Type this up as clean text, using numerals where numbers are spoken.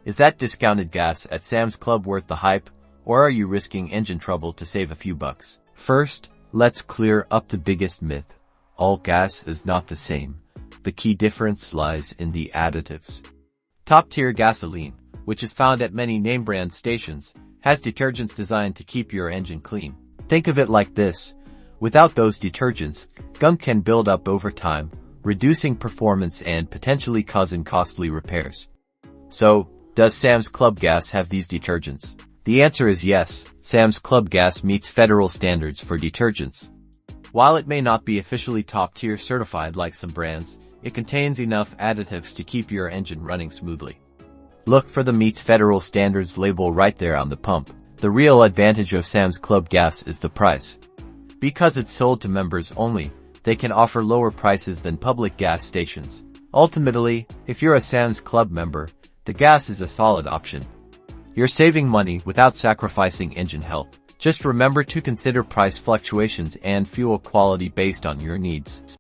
Is that discounted gas at Sam's Club worth the hype, or are you risking engine trouble to save a few bucks? First, let's clear up the biggest myth. All gas is not the same. The key difference lies in the additives. Top-tier gasoline, which is found at many name-brand stations, has detergents designed to keep your engine clean. Think of it like this. Without those detergents, gunk can build up over time, reducing performance and potentially causing costly repairs. So, does Sam's Club gas have these detergents? The answer is yes. Sam's Club gas meets federal standards for detergents. While it may not be officially top-tier certified like some brands, it contains enough additives to keep your engine running smoothly. Look for the meets federal standards label right there on the pump. The real advantage of Sam's Club gas is the price. Because it's sold to members only, they can offer lower prices than public gas stations. Ultimately, if you're a Sam's Club member, the gas is a solid option. You're saving money without sacrificing engine health. Just remember to consider price fluctuations and fuel quality based on your needs.